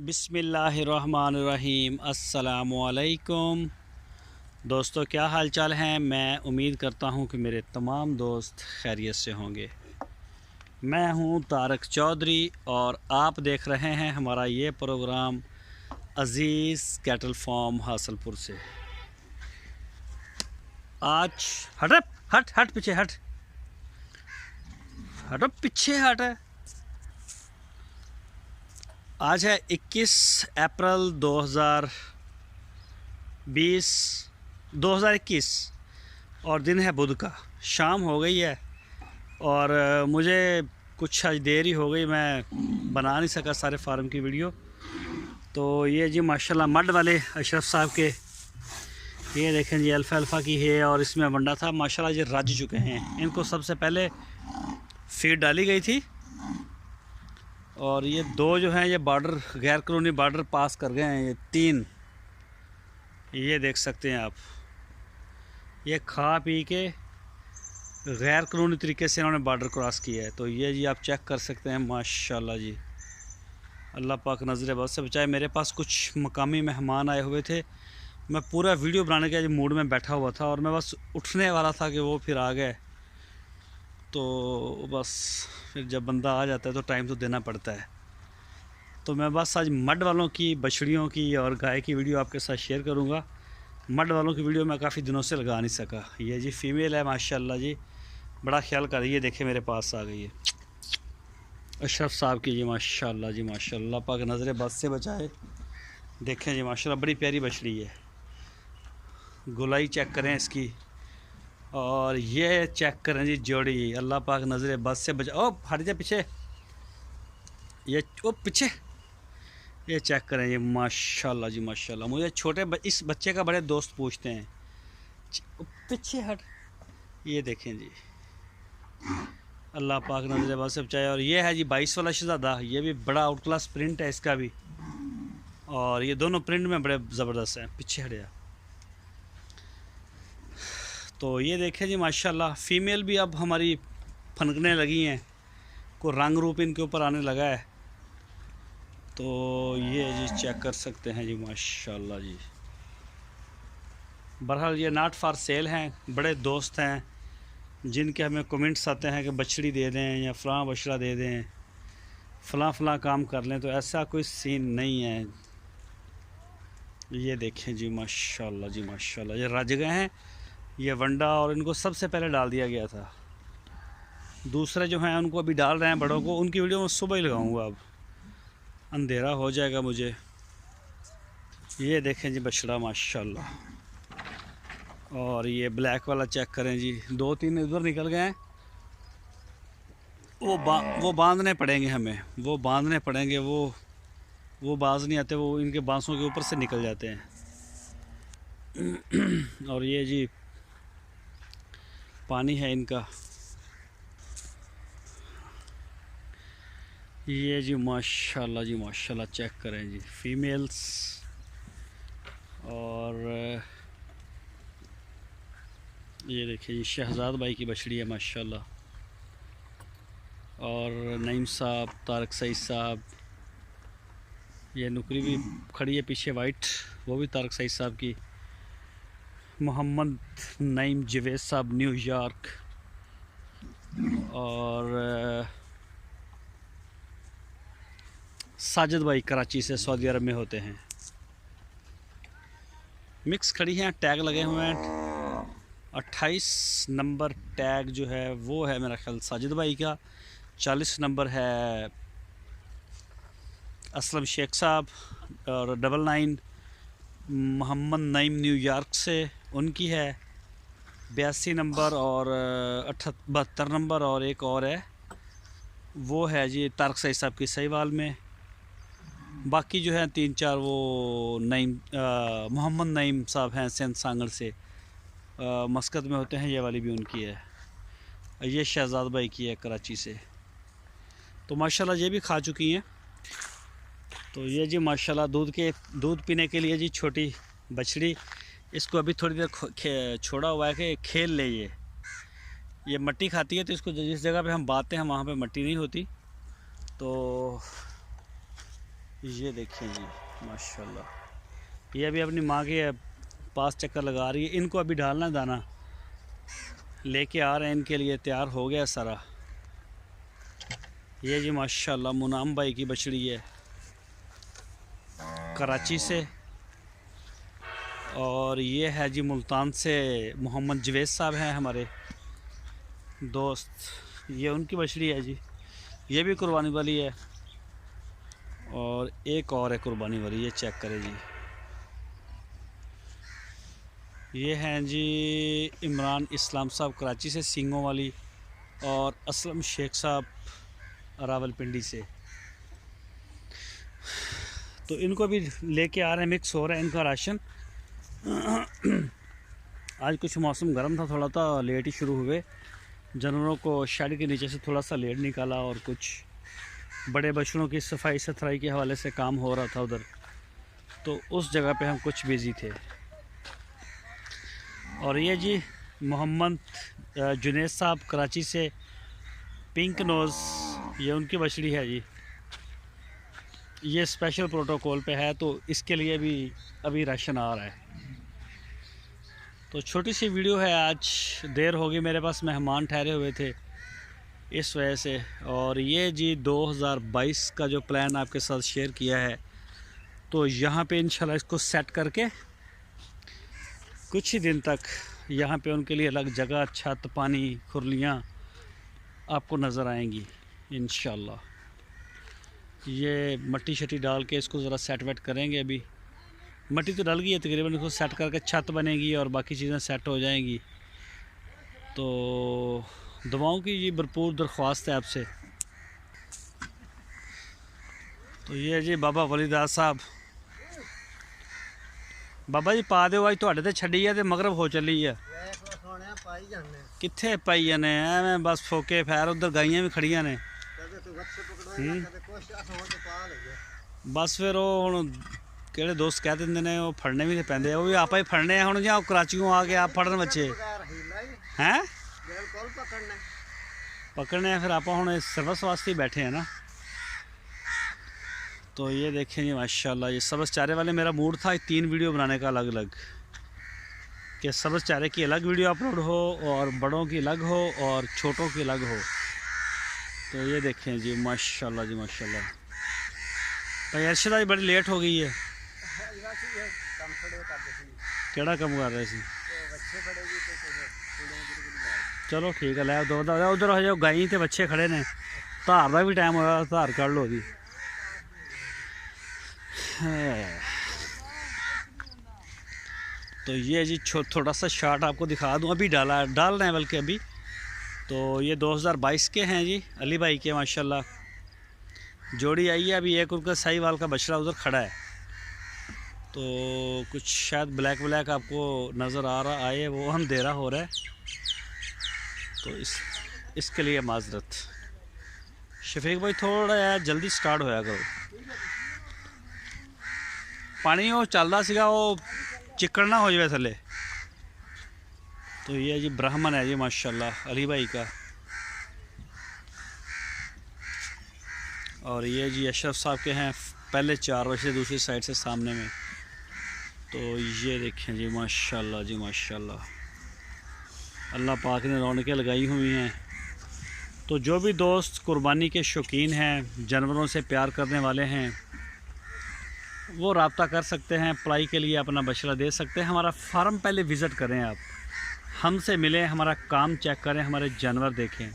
बिस्मिल्लाहिर्रहमानिर्रहीम। अस्सलामुअलैकुम दोस्तों, क्या हाल चाल हैं। मैं उम्मीद करता हूं कि मेरे तमाम दोस्त खैरियत से होंगे। मैं हूं तारक चौधरी और आप देख रहे हैं हमारा ये प्रोग्राम अज़ीज़ कैटल फार्म हासलपुर से। आज हट हट हट पीछे हट हटो पीछे हट। आज है 21 अप्रैल 2021 और दिन है बुध का। शाम हो गई है और मुझे कुछ आज देर ही हो गई, मैं बना नहीं सका सारे फार्म की वीडियो। तो ये जी माशाल्लाह मड वाले अशरफ साहब के, ये देखें जी अल्फ़ा की है और इसमें वंडा था माशाल्लाह ये रज चुके हैं। इनको सबसे पहले फीड डाली गई थी और ये दो जो हैं ये बॉर्डर गैर कानूनी बॉर्डर पास कर गए हैं। ये तीन, ये देख सकते हैं आप, ये खा पी के गैर कानूनी तरीके से इन्होंने बॉर्डर क्रॉस किया है। तो ये जी आप चेक कर सकते हैं माशाल्लाह जी, अल्लाह पाक नज़र बद से बचाए। मेरे पास कुछ मकामी मेहमान आए हुए थे, मैं पूरा वीडियो बनाने के मूड में बैठा हुआ था और मैं बस उठने वाला था कि वो फिर आ गए। तो बस फिर जब बंदा आ जाता है तो टाइम तो देना पड़ता है। तो मैं बस आज मड वालों की, बछड़ियों की और गाय की वीडियो आपके साथ शेयर करूंगा। मड वालों की वीडियो मैं काफ़ी दिनों से लगा नहीं सका। ये जी फीमेल है माशाल्लाह जी, बड़ा ख्याल कर रही है। देखे मेरे पास आ गई है अशरफ साहब की जी माशाल्लाह जी माशाल्लाह, पाक नज़र बद से बचाए। देखें जी माशाल्लाह बड़ी प्यारी बछड़ी है। गुलाई चेक करें इसकी और ये चेक करें जी जोड़ी, अल्लाह पाक नज़र बद से बचा। ओ हट जा पीछे, ये ओ पीछे, ये चेक करें जी माशाल्लाह जी माशाल्लाह। मुझे इस बच्चे का बड़े दोस्त पूछते हैं, पीछे हट। ये देखें जी, अल्लाह पाक नज़र बद से बचाए। और ये है जी 22 वाला शहज़ादा, ये भी बड़ा आउट क्लास प्रिंट है इसका भी, और ये दोनों प्रिंट में बड़े ज़बरदस्त हैं। पीछे हट जा। तो ये देखें जी माशाल्लाह, फ़ीमेल भी अब हमारी फनकने लगी हैं, को रंग रूप इनके ऊपर आने लगा है। तो ये जी चेक कर सकते हैं जी माशाल्लाह जी। बहरहाल ये नॉट फॉर सेल हैं, बड़े दोस्त हैं जिनके हमें कमेंट्स आते हैं कि बछड़ी दे दें या फ़लाँ बछड़ा दे दें, फ़लाँ काम कर लें। तो ऐसा कोई सीन नहीं है। ये देखें जी माशाल्लाह जी माशाल्लाह, ये रज गए हैं, ये वंडा, और इनको सबसे पहले डाल दिया गया था। दूसरे जो हैं उनको अभी डाल रहे हैं बड़ों को, उनकी वीडियो मैं सुबह ही लगाऊंगा, अब अंधेरा हो जाएगा मुझे। ये देखें जी बछड़ा माशाल्लाह। और ये ब्लैक वाला चेक करें जी, दो तीन इधर निकल गए हैं। वो बांधने पड़ेंगे हमें, वो बांधने पड़ेंगे, वो बाज नहीं आते, वो इनके बांसों के ऊपर से निकल जाते हैं। और ये जी पानी है इनका। ये जी माशाल्लाह जी माशाल्लाह, चेक करें जी फीमेल्स। और ये देखिए जी शहजाद भाई की बछड़ी है माशाल्लाह। और नईम साहब, तारक सईद साहब, ये नुकरी भी खड़ी है पीछे वाइट, वो भी तारक सईद साहब की। मोहम्मद नईम जवेद साहब न्यूयॉर्क, और साजिद भाई कराची से, सऊदी अरब में होते हैं। मिक्स खड़ी हैं, टैग लगे हुए हैं। 28 नंबर टैग जो है वो है मेरा ख्याल साजिद भाई का। 40 नंबर है असलम शेख साहब, और 99 मोहम्मद नईम न्यूयॉर्क से, उनकी है। 82 नंबर और 72 नंबर और एक और है, वो है जी तारक सईद साहब की सहीवाल में। बाकी जो है 3-4 वो नईम मोहम्मद नईम साहब हैं सिंध सांगड़ से, मस्कत में होते हैं, ये वाली भी उनकी है। ये शहजाद भाई की है कराची से। तो माशाल्लाह ये भी खा चुकी हैं। तो ये जी माशाल्लाह दूध पीने के लिए जी छोटी बछड़ी, इसको अभी थोड़ी देर छोड़ा हुआ है कि खेल ले। ये मट्टी खाती है, तो इसको जिस जगह पे हम बांधते हैं वहाँ पे मट्टी नहीं होती। तो ये देखिए जी माशाल्लाह, ये अभी अपनी माँ के पास चक्कर लगा रही है। इनको अभी डालना है दाना, लेके आ रहे हैं इनके लिए, तैयार हो गया सारा। ये जी माशाल्लाह मुनाम भाई की बछड़ी है कराची से, और ये है जी मुल्तान से मोहम्मद जवेद साहब हैं हमारे दोस्त, ये उनकी बछड़ी है जी। ये भी कुर्बानी वाली है, और एक और है कुर्बानी वाली, ये चेक करें जी। ये हैं जी इमरान इस्लाम साहब कराची से सींगों वाली, और असलम शेख साहब रावलपिंडी से। तो इनको भी लेके आ रहे हैं, मिक्स हो रहा है इनका राशन। आज कुछ मौसम गर्म था, थोड़ा सा लेट ही शुरू हुए। जानवरों को शेड के नीचे से थोड़ा सा लेट निकाला, और कुछ बड़े बछड़ों की सफाई सुथराई के हवाले से काम हो रहा था उधर, तो उस जगह पे हम कुछ बिज़ी थे। और ये जी मोहम्मद जुनेद साहब कराची से पिंक नोज़, ये उनकी बछड़ी है जी। ये स्पेशल प्रोटोकॉल पे है, तो इसके लिए भी अभी राशन आ रहा है। तो छोटी सी वीडियो है, आज देर हो गई, मेरे पास मेहमान ठहरे हुए थे इस वजह से। और ये जी 2022 का जो प्लान आपके साथ शेयर किया है, तो यहाँ पे इंशाल्लाह इसको सेट करके कुछ ही दिन तक यहाँ पे उनके लिए अलग जगह, छत, पानी, खुरलियाँ आपको नज़र आएंगी इंशाल्लाह। ये मट्टी शट्टी डाल के इसको ज़रा सेट वेट करेंगे। अभी मट्टी तो डल गई है तकरीबन, इसको सेट करके छत बनेगी और बाकी चीज़ें सेट हो जाएंगी। तो दवाओं की ये भरपूर दरख्वास्त है आपसे। तो ये जी बाबा वलीदास साहब, बाबा जी पा दो, थोड़े तो छड़ी है तो मगरब हो चली है, कित्थे पाई जाने एवें बस फोके फैर। उधर गाइयां भी खड़ियां ने, बस फिर वो हुण किहड़े दोस्त कह देंगे ने, वो फड़ने भी पैंदे, वो भी आप ही फड़ने हैं हुण, जां कराचियों आ के आप फड़न बच्चे हैं पकड़ने हैं, फिर आप हुण सर्विस वास्ते ही बैठे हैं ना। तो ये देखें जी माशाल्लाह, ये सब्ज़ चारे वाले मेरा मूड था 3 वीडियो बनाने का अलग अलग, कि सब्ज़ चारे की अलग वीडियो अपलोड हो, और बड़ों की अलग हो, और छोटों की अलग हो। तो ये देखें जी माशाल्लाह जी माशाल्लाह। भाई अर्शद आज बड़ी लेट हो गई है, केड़ा कम कर रहे सी? चलो ठीक है, लै उधर हो जाओ, गाई तो बच्चे खड़े ने, धार का भी टाइम होया, धार कड़ लो दी। तो ये जी थोड़ा सा शार्ट आपको दिखा दूं, अभी डाल रहे हैं बल्कि अभी। तो ये 2022 के हैं जी, अली भाई के माशाल्लाह। जोड़ी आई है अभी, एक उनका साहीवाल का बछड़ा उधर खड़ा है, तो कुछ शायद ब्लैक आपको नज़र आ रहा आए, वो अंधेरा हो रहा है, तो इसके लिए माजरत। शफीक भाई थोड़ा यार जल्दी स्टार्ट होया करो, पानी वो चल रहा सीगा, वो चिक्कड़ ना हो जाए थले। तो ये जी ब्राह्मण है जी माशाल्लाह अली भाई का, और ये जी अशरफ साहब के हैं पहले 4 बछड़े दूसरी साइड से सामने में। तो ये देखें जी माशाल्लाह जी माशाल्लाह, अल्लाह पाक ने रौनकें लगाई हुई हैं। तो जो भी दोस्त कुर्बानी के शौकीन हैं, जानवरों से प्यार करने वाले हैं, वो रब्ता कर सकते हैं, अप्लाई के लिए अपना बछड़ा दे सकते हैं। हमारा फार्म पहले विज़िट करें, आप हमसे मिलें, हमारा काम चेक करें, हमारे जानवर देखें।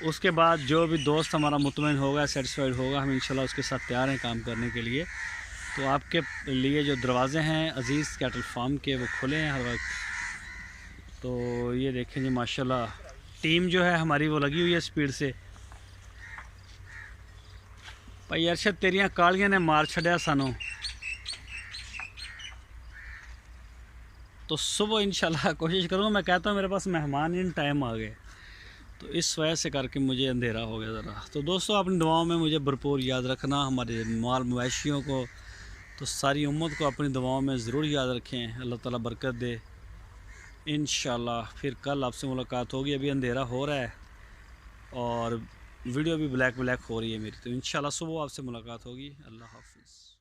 उसके बाद जो भी दोस्त हमारा मुतमईन होगा, सेटिस्फाइड होगा, हम इंशाल्लाह उसके साथ तैयार हैं काम करने के लिए। तो आपके लिए जो दरवाज़े हैं अज़ीज़ कैटल फार्म के, वो खुले हैं हर वक्त। तो ये देखें जी माशाल्लाह, टीम जो है हमारी वो लगी हुई है स्पीड से। भाई अरशद तेरियां कालियां ने मार छड़िया सानू, तो सुबह इंशाल्लाह कोशिश करूँगा। मैं कहता हूँ मेरे पास मेहमान इन टाइम आ गए, तो इस वजह से करके मुझे अंधेरा हो गया ज़रा। तो दोस्तों अपनी दुआओं में मुझे भरपूर याद रखना, हमारे माल मवेशियों को, तो सारी उम्मत को अपनी दुआओं में ज़रूर याद रखें। अल्लाह ताला बरकत दे इंशाल्लाह। फिर कल आपसे मुलाकात होगी, अभी अंधेरा हो रहा है और वीडियो भी ब्लैक ब्लैक हो रही है मेरी। तो इंशाल्लाह सुबह आपसे मुलाकात होगी। अल्लाह हाफिज़।